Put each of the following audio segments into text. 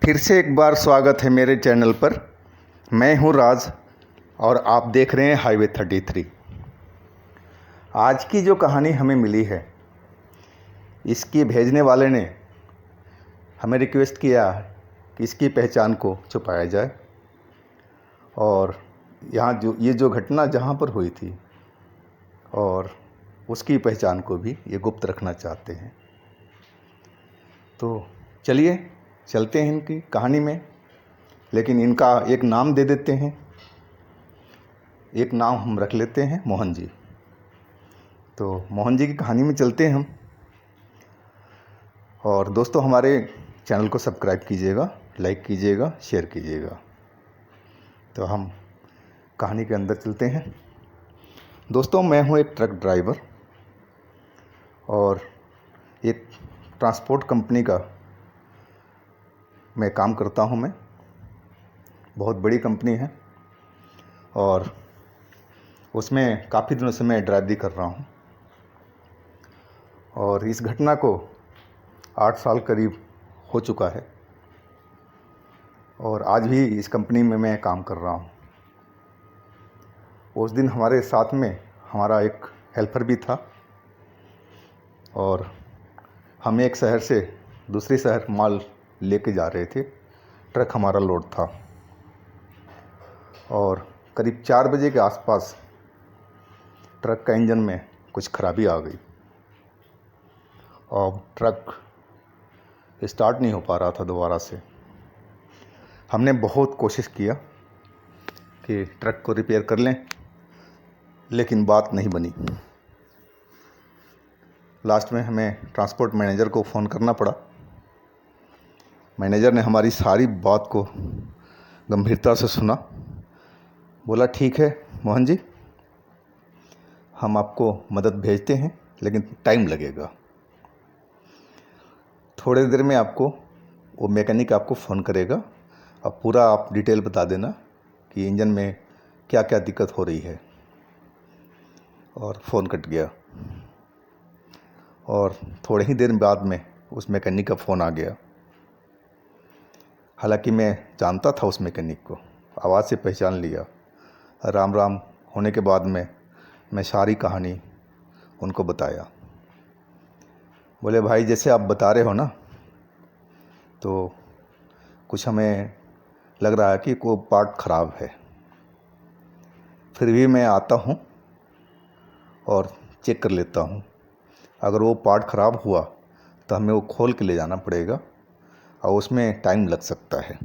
फिर से एक बार स्वागत है मेरे चैनल पर। मैं हूं राज और आप देख रहे हैं हाईवे 33। आज की जो कहानी हमें मिली है, इसकी भेजने वाले ने हमें रिक्वेस्ट किया कि इसकी पहचान को छुपाया जाए और ये जो घटना जहां पर हुई थी और उसकी पहचान को भी ये गुप्त रखना चाहते हैं। तो चलिए चलते हैं इनकी कहानी में, लेकिन इनका एक नाम दे देते हैं। एक नाम हम रख लेते हैं मोहन जी। तो मोहन जी की कहानी में चलते हैं हम। और दोस्तों, हमारे चैनल को सब्सक्राइब कीजिएगा, लाइक कीजिएगा, शेयर कीजिएगा। तो हम कहानी के अंदर चलते हैं। दोस्तों, मैं हूं एक ट्रक ड्राइवर और एक ट्रांसपोर्ट कंपनी का मैं काम करता हूं। मैं बहुत बड़ी कंपनी है और उसमें काफ़ी दिनों से मैं ड्राइव भी कर रहा हूं। और इस घटना को 8 साल करीब हो चुका है और आज भी इस कंपनी में मैं काम कर रहा हूं। उस दिन हमारे साथ में हमारा एक हेल्पर भी था और हम एक शहर से दूसरे शहर माल लेके जा रहे थे। ट्रक हमारा लोड था और करीब 4 बजे के आसपास ट्रक का इंजन में कुछ खराबी आ गई और ट्रक स्टार्ट नहीं हो पा रहा था दोबारा से। हमने बहुत कोशिश किया कि ट्रक को रिपेयर कर लें, लेकिन बात नहीं बनी। लास्ट में हमें ट्रांसपोर्ट मैनेजर को फ़ोन करना पड़ा। मैनेजर ने हमारी सारी बात को गंभीरता से सुना। बोला, ठीक है मोहन जी, हम आपको मदद भेजते हैं, लेकिन टाइम लगेगा। थोड़ी देर में आपको वो मैकेनिक आपको फ़ोन करेगा। अब पूरा आप डिटेल बता देना कि इंजन में क्या क्या दिक्कत हो रही है। और फ़ोन कट गया और थोड़े ही देर बाद में उस मैकेनिक का फ़ोन आ गया। हालांकि मैं जानता था उस मैकेनिक को, आवाज़ से पहचान लिया। राम राम होने के बाद में मैं सारी कहानी उनको बताया। बोले, भाई जैसे आप बता रहे हो ना, तो कुछ हमें लग रहा है कि कोई पार्ट ख़राब है। फिर भी मैं आता हूँ और चेक कर लेता हूँ। अगर वो पार्ट ख़राब हुआ तो हमें वो खोल के ले जाना पड़ेगा और उसमें टाइम लग सकता है।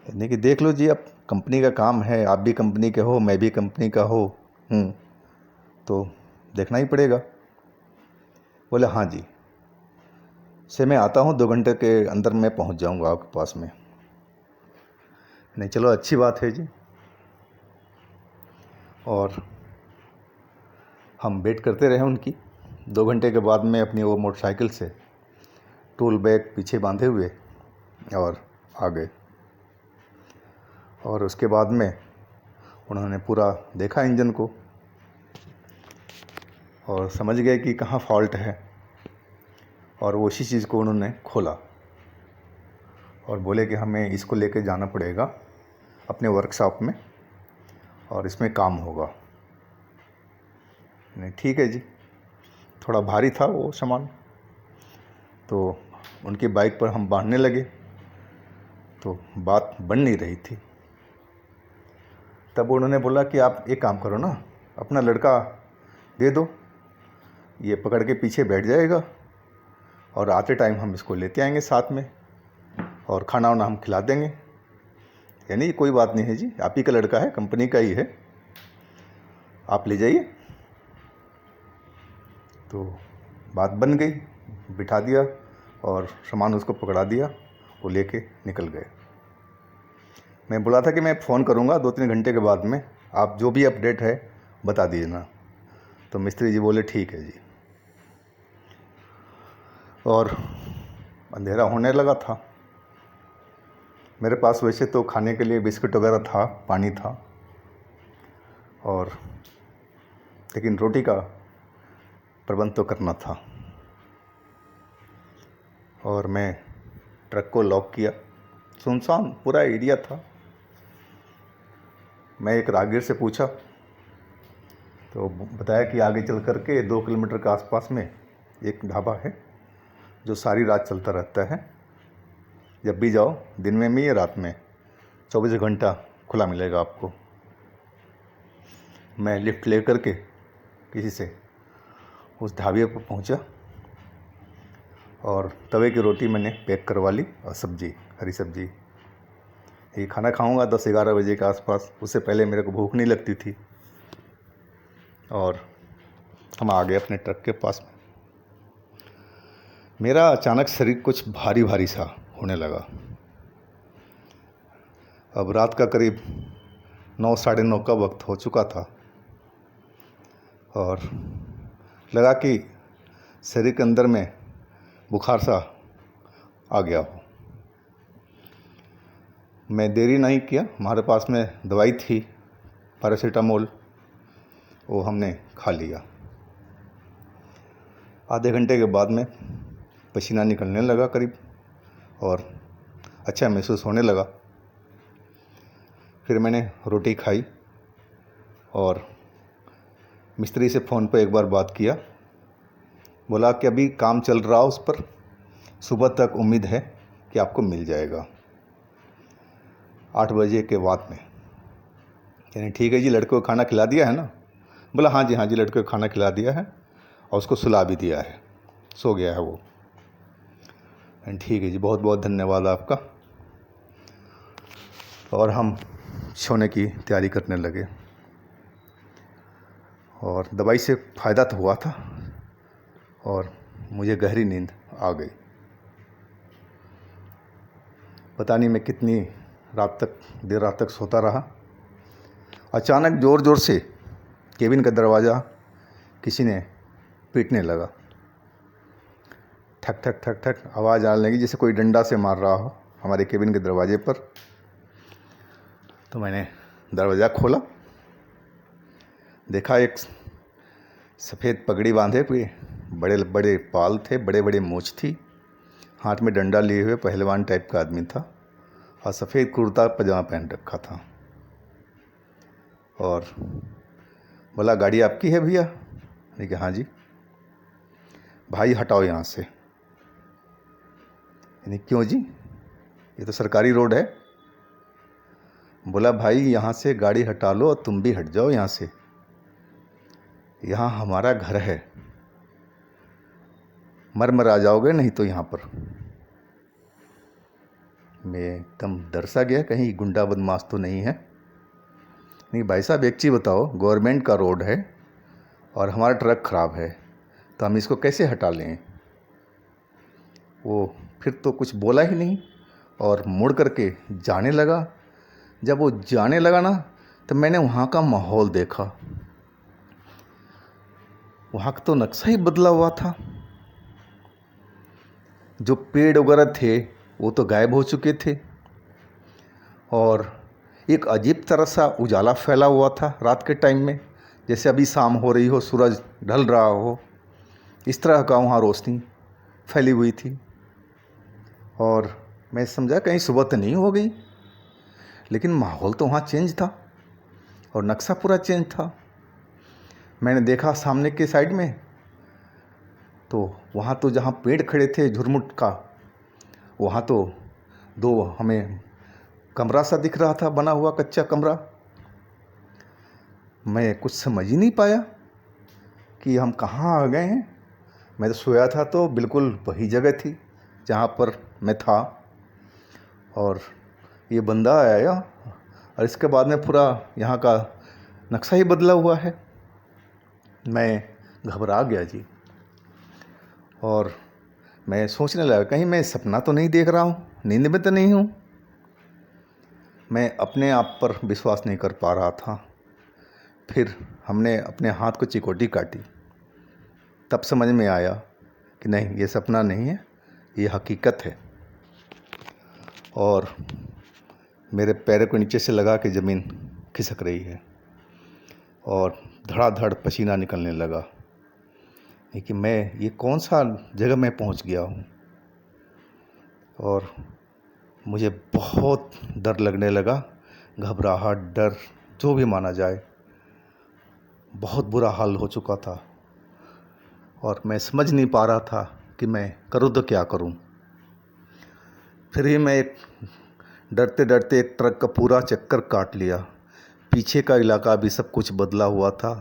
यानी कि देख लो जी, अब कंपनी का काम है, आप भी कंपनी के हो, मैं भी कंपनी का हूँ, तो देखना ही पड़ेगा। बोले, हाँ जी, से मैं आता हूँ, 2 घंटे के अंदर मैं पहुँच जाऊँगा आपके पास में। नहीं, चलो अच्छी बात है जी। और हम वेट करते रहे उनकी। 2 घंटे के बाद में अपनी वो मोटरसाइकिल से टूल बैग पीछे बांधे हुए और आ गए। और उसके बाद में उन्होंने पूरा देखा इंजन को और समझ गए कि कहाँ फॉल्ट है, और वो उसी चीज़ को उन्होंने खोला और बोले कि हमें इसको लेके जाना पड़ेगा अपने वर्कशॉप में और इसमें काम होगा। नहीं, ठीक है जी। थोड़ा भारी था वो सामान, तो उनकी बाइक पर हम बांधने लगे, तो बात बन नहीं रही थी। तब उन्होंने बोला कि आप एक काम करो ना, अपना लड़का दे दो, ये पकड़ के पीछे बैठ जाएगा और आते टाइम हम इसको लेते आएंगे साथ में और खाना वाना हम खिला देंगे। यानी कोई बात नहीं है जी, आप ही का लड़का है, कंपनी का ही है, आप ले जाइए। तो बात बन गई, बिठा दिया और सामान उसको पकड़ा दिया, वो लेके निकल गए। मैं बोला था कि मैं फ़ोन करूँगा 2-3 घंटे के बाद में, आप जो भी अपडेट है बता दीजिए ना। तो मिस्त्री जी बोले, ठीक है जी। और अंधेरा होने लगा था। मेरे पास वैसे तो खाने के लिए बिस्किट वगैरह था, पानी था, और लेकिन रोटी का प्रबंध तो करना था। और मैं ट्रक को लॉक किया। सुनसान पूरा एरिया था। मैं एक राहगीर से पूछा तो बताया कि आगे चल कर के 2 किलोमीटर के आसपास में एक ढाबा है जो सारी रात चलता रहता है। जब भी जाओ, दिन में भी या रात में, 24 घंटा खुला मिलेगा आपको। मैं लिफ्ट ले कर के किसी से उस ढाबे पर पहुंचा और तवे की रोटी मैंने पैक करवा ली और सब्ज़ी, हरी सब्ज़ी। ये खाना खाऊंगा 10-11 बजे के आसपास, उससे पहले मेरे को भूख नहीं लगती थी। और हम आ गए अपने ट्रक के पास में। मेरा अचानक शरीर कुछ भारी भारी सा होने लगा। अब रात का करीब 9, साढ़े 9 का वक्त हो चुका था और लगा कि शरीर के अंदर में बुखार सा आ गया हो। मैं देरी नहीं किया, हमारे पास में दवाई थी पैरासीटामोल, वो हमने खा लिया। आधे घंटे के बाद में पसीना निकलने लगा करीब और अच्छा महसूस होने लगा। फिर मैंने रोटी खाई और मिस्त्री से फ़ोन पर एक बार बात किया। बोला कि अभी काम चल रहा उस पर, सुबह तक उम्मीद है कि आपको मिल जाएगा 8 बजे के बाद में। यानी ठीक है जी, लड़के को खाना खिला दिया है ना? बोला हाँ जी लड़के को खाना खिला दिया है और उसको सुला भी दिया है, सो गया है वो। ठीक है जी, बहुत बहुत धन्यवाद आपका। और हम सोने की तैयारी करने लगे और दवाई से फ़ायदा तो हुआ था और मुझे गहरी नींद आ गई। पता नहीं मैं कितनी देर रात तक सोता रहा। अचानक ज़ोर ज़ोर से केबिन का दरवाज़ा किसी ने पीटने लगा। ठक ठक ठक ठक आवाज़ आने लगी, जैसे कोई डंडा से मार रहा हो हमारे केबिन के दरवाजे पर। तो मैंने दरवाज़ा खोला, देखा एक सफ़ेद पगड़ी बांधे हुए, बड़े बड़े बाल थे, बड़े बड़े मूँछ थी, हाथ में डंडा लिए हुए पहलवान टाइप का आदमी था और सफ़ेद कुर्ता पजामा पहन रखा था। और बोला गाड़ी आपकी है भैया? मैंने कहा हाँ जी। भाई हटाओ यहाँ से। यानी क्यों जी, ये तो सरकारी रोड है। बोला भाई यहाँ से गाड़ी हटा लो और तुम भी हट जाओ यहाँ से, यहाँ हमारा घर है, मर आ जाओगे नहीं तो यहाँ पर। मैं एकदम डर सा गया, कहीं गुंडा बदमाश तो नहीं है। नहीं भाई साहब, एक चीज़ बताओ, गवर्नमेंट का रोड है और हमारा ट्रक ख़राब है तो हम इसको कैसे हटा लें? वो फिर तो कुछ बोला ही नहीं और मुड़ करके जाने लगा। जब वो जाने लगा ना, तो मैंने वहाँ का माहौल देखा। वहाँ का तो नक्शा ही बदला हुआ था। जो पेड़ वगैरह थे वो तो गायब हो चुके थे और एक अजीब तरह सा उजाला फैला हुआ था रात के टाइम में, जैसे अभी शाम हो रही हो, सूरज ढल रहा हो, इस तरह का वहाँ रोशनी फैली हुई थी। और मैं समझा कहीं सुबह तो नहीं हो गई, लेकिन माहौल तो वहाँ चेंज था और नक्शा पूरा चेंज था। मैंने देखा सामने के साइड में, तो वहाँ तो जहाँ पेड़ खड़े थे झुरमुट का, वहाँ तो 2 हमें कमरा सा दिख रहा था, बना हुआ कच्चा कमरा। मैं कुछ समझ ही नहीं पाया कि हम कहाँ आ गए हैं। मैं तो सोया था तो बिल्कुल वही जगह थी जहाँ पर मैं था और ये बंदा आया और इसके बाद में पूरा यहाँ का नक्शा ही बदला हुआ है। मैं घबरा गया जी और मैं सोचने लगा कहीं मैं सपना तो नहीं देख रहा हूँ, नींद में तो नहीं हूँ। मैं अपने आप पर विश्वास नहीं कर पा रहा था। फिर हमने अपने हाथ को चिकोटी काटी, तब समझ में आया कि नहीं, ये सपना नहीं है, ये हकीकत है। और मेरे पैर को नीचे से लगा के ज़मीन खिसक रही है और धड़ाधड़ पसीना निकलने लगा कि मैं ये कौन सा जगह में पहुंच गया हूँ। और मुझे बहुत डर लगने लगा। घबराहट, डर जो भी माना जाए, बहुत बुरा हाल हो चुका था और मैं समझ नहीं पा रहा था कि मैं करूँ तो क्या करूँ। फिर ही मैं डरते डरते एक ट्रक का पूरा चक्कर काट लिया। पीछे का इलाका भी सब कुछ बदला हुआ था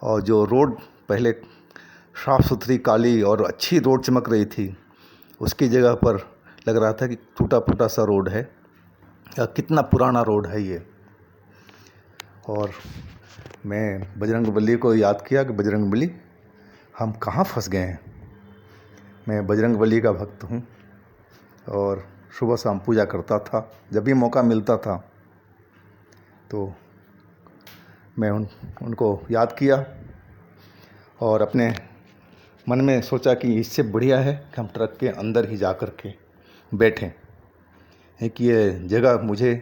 और जो रोड पहले साफ़ सुथरी काली और अच्छी रोड चमक रही थी, उसकी जगह पर लग रहा था कि टूटा फूटा सा रोड है या कितना पुराना रोड है ये। और मैं बजरंगबली को याद किया कि बजरंगबली, हम कहाँ फंस गए हैं। मैं बजरंगबली का भक्त हूँ और सुबह शाम पूजा करता था। जब भी मौका मिलता था तो मैं उनको याद किया और अपने मन में सोचा कि इससे बढ़िया है कि हम ट्रक के अंदर ही जा कर के बैठें। है कि ये जगह मुझे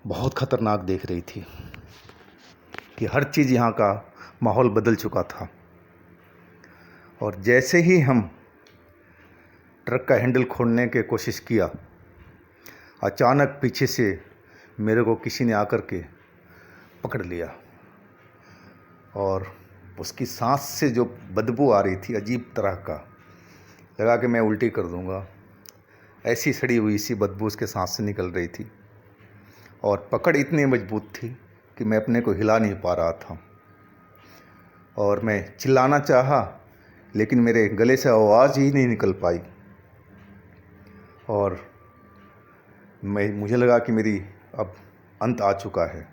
बहुत ख़तरनाक देख रही थी कि हर चीज़ यहाँ का माहौल बदल चुका था। और जैसे ही हम ट्रक का हैंडल खोलने की कोशिश किया, अचानक पीछे से मेरे को किसी ने आकर के पकड़ लिया और उसकी सांस से जो बदबू आ रही थी अजीब तरह का, लगा कि मैं उल्टी कर दूंगा। ऐसी सड़ी हुई सी बदबू उसके सांस से निकल रही थी और पकड़ इतनी मजबूत थी कि मैं अपने को हिला नहीं पा रहा था। और मैं चिल्लाना चाहा लेकिन मेरे गले से आवाज़ ही नहीं निकल पाई और मुझे लगा कि मेरी अब अंत आ चुका है।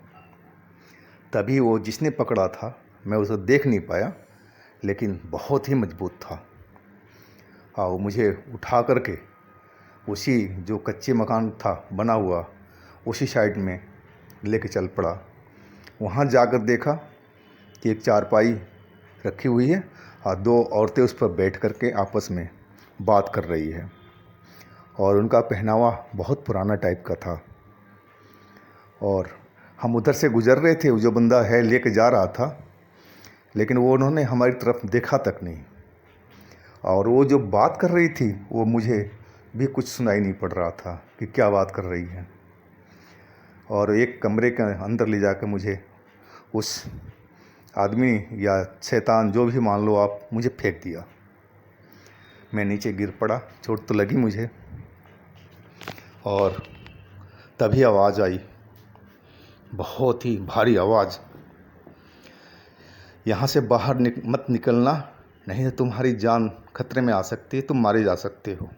तभी वो जिसने पकड़ा था, मैं उसे देख नहीं पाया लेकिन बहुत ही मजबूत था। हाँ, वो मुझे उठा करके उसी जो कच्चे मकान था बना हुआ, उसी साइड में लेके चल पड़ा। वहाँ जाकर देखा कि एक चारपाई रखी हुई है और दो औरतें उस पर बैठ करके आपस में बात कर रही है और उनका पहनावा बहुत पुराना टाइप का था। और हम उधर से गुजर रहे थे, जो बंदा है लेके जा रहा था, लेकिन वो उन्होंने हमारी तरफ देखा तक नहीं। और वो जो बात कर रही थी वो मुझे भी कुछ सुनाई नहीं पड़ रहा था कि क्या बात कर रही है। और एक कमरे के अंदर ले जाकर मुझे उस आदमी या शैतान जो भी मान लो आप, मुझे फेंक दिया। मैं नीचे गिर पड़ा, चोट तो लगी मुझे। और तभी आवाज़ आई, बहुत ही भारी आवाज़, यहाँ से बाहर मत निकलना, नहीं तो तुम्हारी जान खतरे में आ सकती है, तुम मारे जा सकते हो।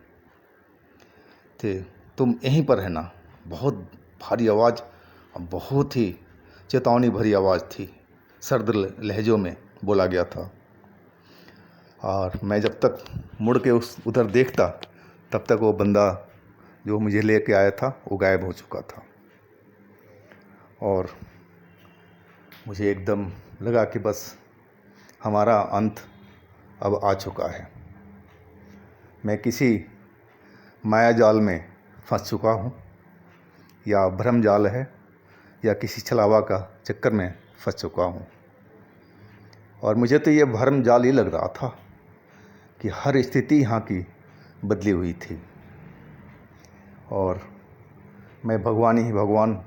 तुम यहीं पर रहना। बहुत भारी आवाज़, बहुत ही चेतावनी भरी आवाज़ थी, सर्द लहजों में बोला गया था। और मैं जब तक मुड़ के उधर देखता, तब तक वो बंदा जो मुझे लेके आया था वो गायब हो चुका था। और मुझे एकदम लगा कि बस हमारा अंत अब आ चुका है। मैं किसी माया जाल में फंस चुका हूँ, या भ्रम जाल है, या किसी छलावा का चक्कर में फंस चुका हूँ। और मुझे तो ये भ्रम जाल ही लग रहा था कि हर स्थिति यहाँ की बदली हुई थी और मैं भगवान ही भगवान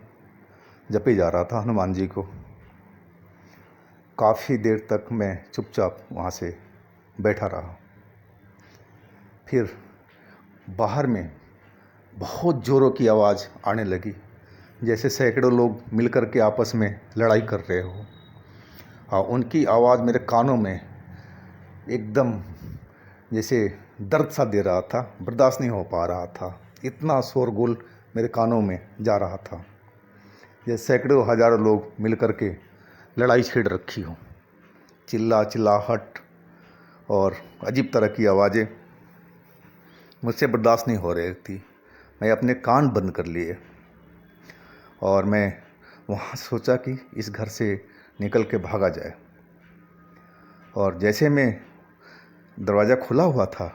जपे जा रहा था, हनुमान जी को। काफ़ी देर तक मैं चुपचाप वहाँ से बैठा रहा। फिर बाहर में बहुत ज़ोरों की आवाज़ आने लगी, जैसे सैकड़ों लोग मिलकर के आपस में लड़ाई कर रहे हो। और उनकी आवाज़ मेरे कानों में एकदम जैसे दर्द सा दे रहा था, बर्दाश्त नहीं हो पा रहा था। इतना शोरगुल मेरे कानों में जा रहा था, जैसे सैकड़ों हज़ारों लोग मिलकर के लड़ाई छेड़ रखी हो। चिल्लाहट और अजीब तरह की आवाज़ें मुझसे बर्दाश्त नहीं हो रही थी। मैं अपने कान बंद कर लिए और मैं वहाँ सोचा कि इस घर से निकल के भागा जाए। और जैसे मैं दरवाज़ा खुला हुआ था,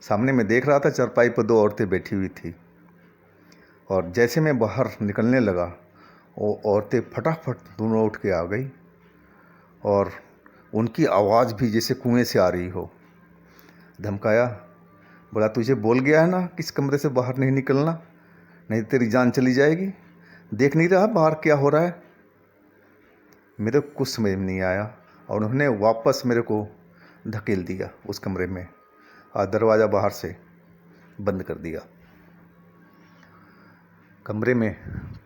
सामने मैं देख रहा था चारपाई पर दो औरतें बैठी हुई थी। और जैसे मैं बाहर निकलने लगा, वो औरतें फटाफट दोनों उठ के आ गई और उनकी आवाज़ भी जैसे कुएं से आ रही हो। धमकाया, बोला तुझे बोल गया है ना कि इस कमरे से बाहर नहीं निकलना, नहीं तो तेरी जान चली जाएगी। देख नहीं रहा बाहर क्या हो रहा है। मेरे को कुछ समझ में नहीं आया और उन्होंने वापस मेरे को धकेल दिया उस कमरे में और दरवाज़ा बाहर से बंद कर दिया। कमरे में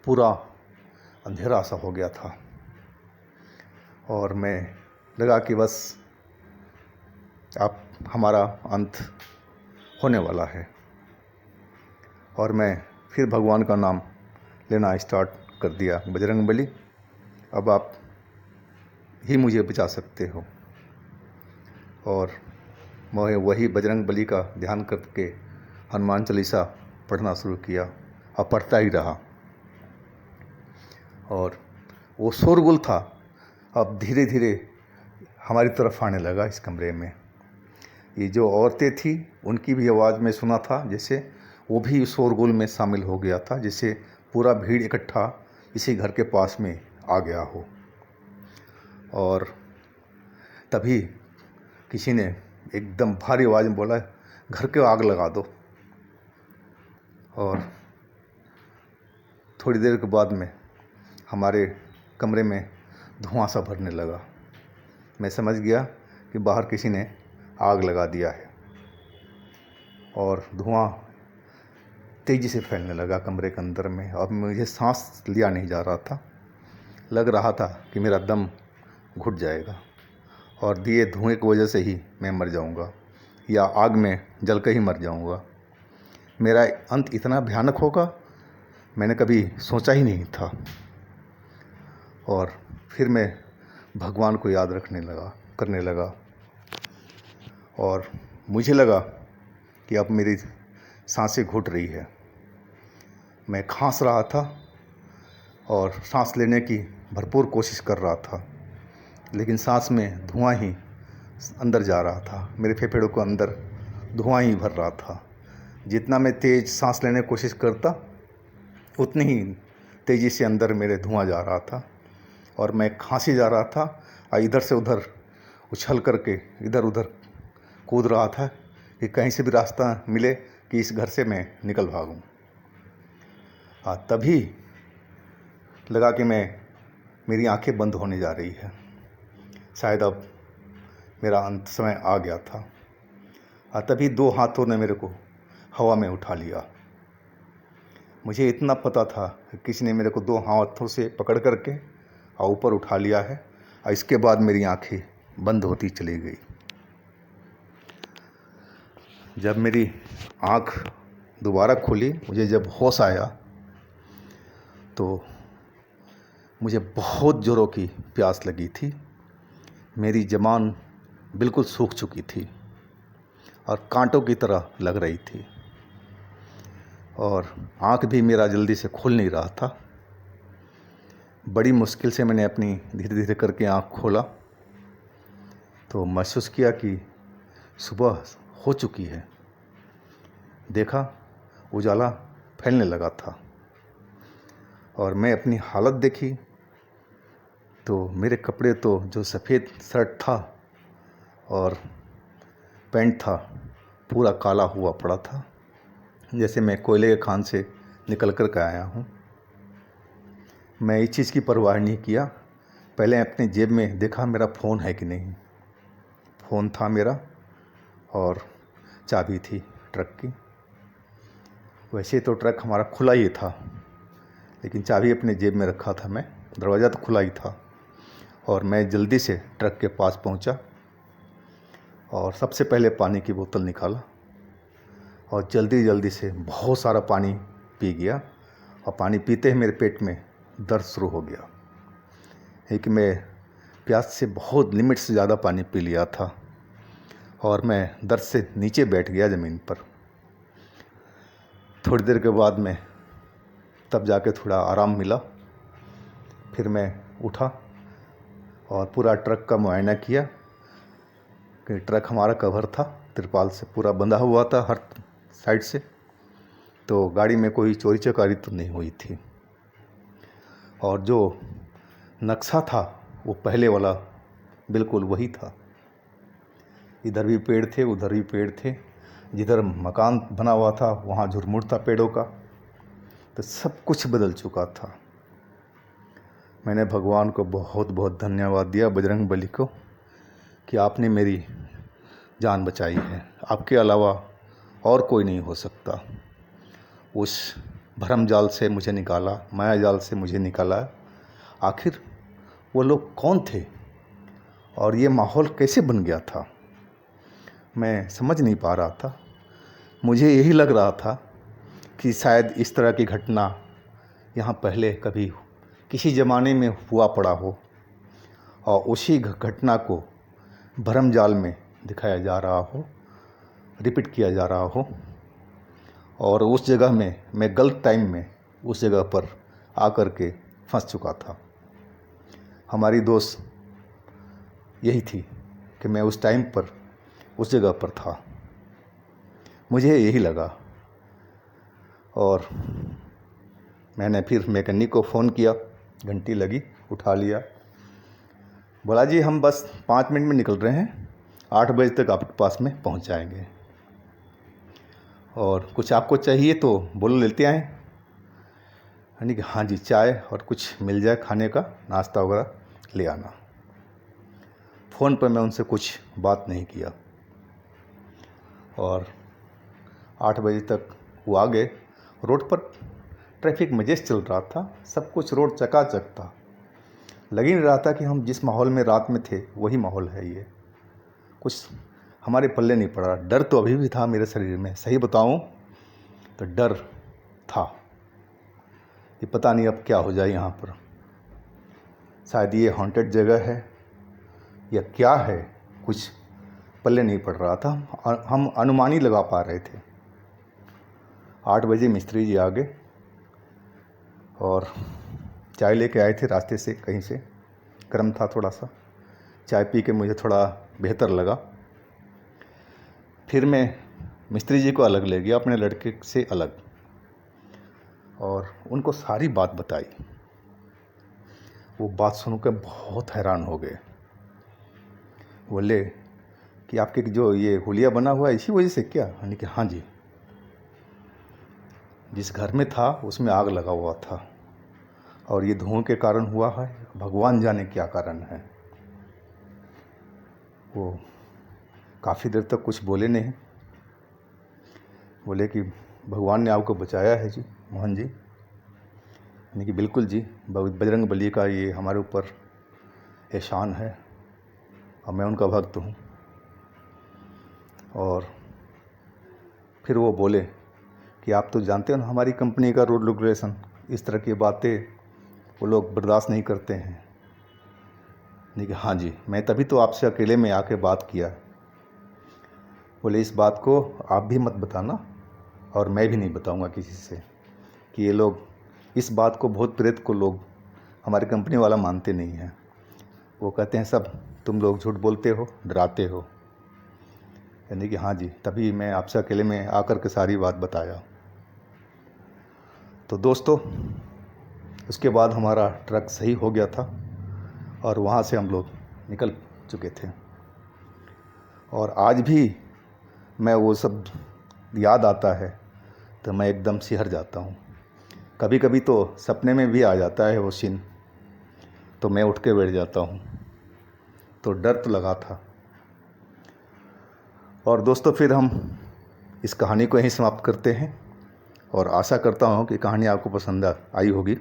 पूरा अंधेरा सा हो गया था और मैं लगा कि बस अब हमारा अंत होने वाला है। और मैं फिर भगवान का नाम लेना स्टार्ट कर दिया, बजरंगबली अब आप ही मुझे बचा सकते हो। और मैं वही बजरंगबली का ध्यान करके हनुमान चालीसा पढ़ना शुरू किया और पढ़ता ही रहा। और वो शोरगुल था अब धीरे धीरे हमारी तरफ आने लगा इस कमरे में। ये जो औरतें थी उनकी भी आवाज़ में सुना था, जैसे वो भी शोरगुल में शामिल हो गया था, जैसे पूरा भीड़ इकट्ठा इसी घर के पास में आ गया हो। और तभी किसी ने एकदम भारी आवाज़ में बोला, घर के आग लगा दो। और थोड़ी देर के बाद में हमारे कमरे में धुआं सा भरने लगा। मैं समझ गया कि बाहर किसी ने आग लगा दिया है और धुआं तेज़ी से फैलने लगा कमरे के अंदर में। अब मुझे सांस लिया नहीं जा रहा था, लग रहा था कि मेरा दम घुट जाएगा और दिए धुएं की वजह से ही मैं मर जाऊंगा या आग में जल कर ही मर जाऊंगा। मेरा अंत इतना भयानक होगा मैंने कभी सोचा ही नहीं था। और फिर मैं भगवान को याद करने लगा और मुझे लगा कि अब मेरी सांसें घुट रही है। मैं खांस रहा था और सांस लेने की भरपूर कोशिश कर रहा था, लेकिन सांस में धुआं ही अंदर जा रहा था। मेरे फेफड़ों को अंदर धुआं ही भर रहा था। जितना मैं तेज़ सांस लेने की कोशिश करता उतनी ही तेज़ी से अंदर मेरे धुआं जा रहा था और मैं खांसी जा रहा था और इधर से उधर उछल करके इधर उधर कूद रहा था कि कहीं से भी रास्ता मिले कि इस घर से मैं निकल भागूं। तभी लगा कि मेरी आंखें बंद होने जा रही है, शायद अब मेरा अंत समय आ गया था। तभी दो हाथों ने मेरे को हवा में उठा लिया। मुझे इतना पता था कि किसी ने मेरे को दो हाथों से पकड़ करके और ऊपर उठा लिया है और इसके बाद मेरी आंखें बंद होती चली गई। जब मेरी आंख दोबारा खुली, मुझे जब होश आया तो मुझे बहुत ज़ोरों की प्यास लगी थी। मेरी ज़बान बिल्कुल सूख चुकी थी और कांटों की तरह लग रही थी और आंख भी मेरा जल्दी से खुल नहीं रहा था। बड़ी मुश्किल से मैंने अपनी धीरे धीरे करके आंख खोला तो महसूस किया कि सुबह हो चुकी है। देखा उजाला फैलने लगा था और मैं अपनी हालत देखी तो मेरे कपड़े तो जो सफ़ेद शर्ट था और पैंट था पूरा काला हुआ पड़ा था, जैसे मैं कोयले के खान से निकल कर के आया हूँ। मैं इस चीज़ की परवाह नहीं किया। पहले अपने जेब में देखा मेरा फ़ोन है कि नहीं। फ़ोन था मेरा और चाबी थी ट्रक की। वैसे तो ट्रक हमारा खुला ही था, लेकिन चाबी अपने जेब में रखा था मैं। दरवाज़ा तो खुला ही था और मैं जल्दी से ट्रक के पास पहुंचा और सबसे पहले पानी की बोतल निकाला और जल्दी जल्दी से बहुत सारा पानी पी गया। और पानी पीते ही मेरे पेट में दर्द शुरू हो गया, क्योंकि मैं प्यास से बहुत लिमिट से ज़्यादा पानी पी लिया था और मैं दर्द से नीचे बैठ गया ज़मीन पर। थोड़ी देर के बाद में तब जाके थोड़ा आराम मिला। फिर मैं उठा और पूरा ट्रक का मुआयना किया कि ट्रक हमारा कवर था, तिरपाल से पूरा बंधा हुआ था हर साइड से, तो गाड़ी में कोई चोरी चकारी तो नहीं हुई थी। और जो नक्शा था वो पहले वाला बिल्कुल वही था। इधर भी पेड़ थे, उधर भी पेड़ थे, जिधर मकान बना हुआ था वहाँ झुरमुट था पेड़ों का, तो सब कुछ बदल चुका था। मैंने भगवान को बहुत बहुत धन्यवाद दिया, बजरंग बली को, कि आपने मेरी जान बचाई है। आपके अलावा और कोई नहीं हो सकता। उस भरम जाल से मुझे निकाला, माया जाल से मुझे निकाला। आखिर वो लोग कौन थे और ये माहौल कैसे बन गया था, मैं समझ नहीं पा रहा था। मुझे यही लग रहा था कि शायद इस तरह की घटना यहाँ पहले कभी किसी ज़माने में हुआ पड़ा हो और उसी घटना को भरम जाल में दिखाया जा रहा हो, रिपीट किया जा रहा हो, और उस जगह में मैं गलत टाइम में उस जगह पर आकर के फंस चुका था। हमारी दोस्त यही थी कि मैं उस टाइम पर उस जगह पर था, मुझे यही लगा। और मैंने फिर मैकेनिक को फ़ोन किया, घंटी लगी, उठा लिया। बोला जी हम बस 5 मिनट में निकल रहे हैं, 8 बजे तक आपके पास में पहुंच जाएंगे, और कुछ आपको चाहिए तो बोलो लेते आएँ। यानी कि हाँ जी, चाय और कुछ मिल जाए खाने का, नाश्ता वगैरह ले आना। फ़ोन पर मैं उनसे कुछ बात नहीं किया और 8 बजे तक वो आ गए। रोड पर ट्रैफिक मज़े से चल रहा था, सब कुछ रोड चकाचक था। लग ही नहीं रहा था कि हम जिस माहौल में रात में थे वही माहौल है ये। कुछ हमारे पल्ले नहीं पड़ा। डर तो अभी भी था मेरे शरीर में, सही बताऊं तो डर था कि पता नहीं अब क्या हो जाए यहाँ पर। शायद ये हॉन्टेड जगह है या क्या है, कुछ पल्ले नहीं पड़ रहा था। हम अनुमान ही लगा पा रहे थे। 8 बजे मिस्त्री जी आ गए और चाय लेके आए थे रास्ते से, कहीं से गर्म था थोड़ा सा। चाय पी के मुझे थोड़ा बेहतर लगा। फिर मैं मिस्त्री जी को अलग ले गया, अपने लड़के से अलग, और उनको सारी बात बताई। वो बात सुनकर बहुत हैरान हो गए। बोले कि आपके जो ये हुलिया बना हुआ है इसी वजह से क्या? यानी कि हाँ जी, जिस घर में था उसमें आग लगा हुआ था और ये धुआं के कारण हुआ है, भगवान जाने क्या कारण है। वो काफ़ी देर तक कुछ बोले नहीं। बोले कि भगवान ने आपको बचाया है जी मोहन जी। यानी कि बिल्कुल जी, बजरंग बली का ये हमारे ऊपर एहसान है और मैं उनका भक्त हूँ। और फिर वो बोले कि आप तो जानते हो ना हमारी कंपनी का रूल रेगुलेशन, इस तरह की बातें वो लोग बर्दाश्त नहीं करते हैं। नहीं कि हाँ जी, मैं तभी तो आपसे अकेले में आके बात किया। बोले इस बात को आप भी मत बताना और मैं भी नहीं बताऊंगा किसी से, कि ये लोग इस बात को भूत प्रेत को लोग हमारी कंपनी वाला मानते नहीं हैं। वो कहते हैं सब तुम लोग झूठ बोलते हो, डराते हो। यानी कि हाँ जी, तभी मैं आपसे अकेले में आकर के सारी बात बताया। तो दोस्तों, उसके बाद हमारा ट्रक सही हो गया था और वहाँ से हम लोग निकल चुके थे। और आज भी मैं वो सब याद आता है तो मैं एकदम सिहर जाता हूँ। कभी कभी तो सपने में भी आ जाता है वो सीन, तो मैं उठ के बैठ जाता हूँ। तो डर तो लगा था। और दोस्तों, फिर हम इस कहानी को यहीं समाप्त करते हैं और आशा करता हूँ कि कहानी आपको पसंद आई होगी।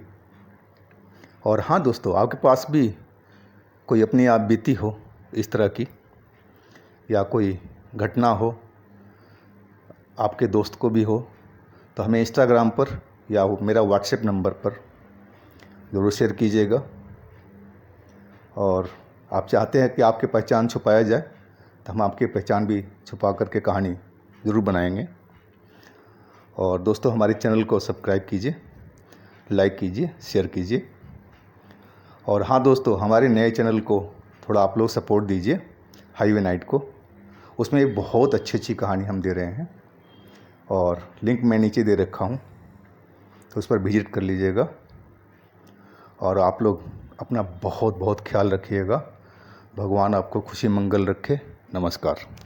और हाँ दोस्तों, आपके पास भी कोई अपनी आप बीती हो इस तरह की, या कोई घटना हो, आपके दोस्त को भी हो, तो हमें इंस्टाग्राम पर या मेरा व्हाट्सएप नंबर पर ज़रूर शेयर कीजिएगा। और आप चाहते हैं कि आपकी पहचान छुपाया जाए तो हम आपकी पहचान भी छुपा करके कहानी ज़रूर बनाएंगे। और दोस्तों, हमारे चैनल को सब्सक्राइब कीजिए, लाइक कीजिए, शेयर कीजिए। और हाँ दोस्तों, हमारे नए चैनल को थोड़ा आप लोग सपोर्ट दीजिए, हाईवे नाइट को। उसमें एक बहुत अच्छी कहानी हम दे रहे हैं और लिंक मैं नीचे दे रखा हूँ, तो उस पर विजिट कर लीजिएगा। और आप लोग अपना बहुत बहुत ख्याल रखिएगा। भगवान आपको खुशी मंगल रखे। नमस्कार।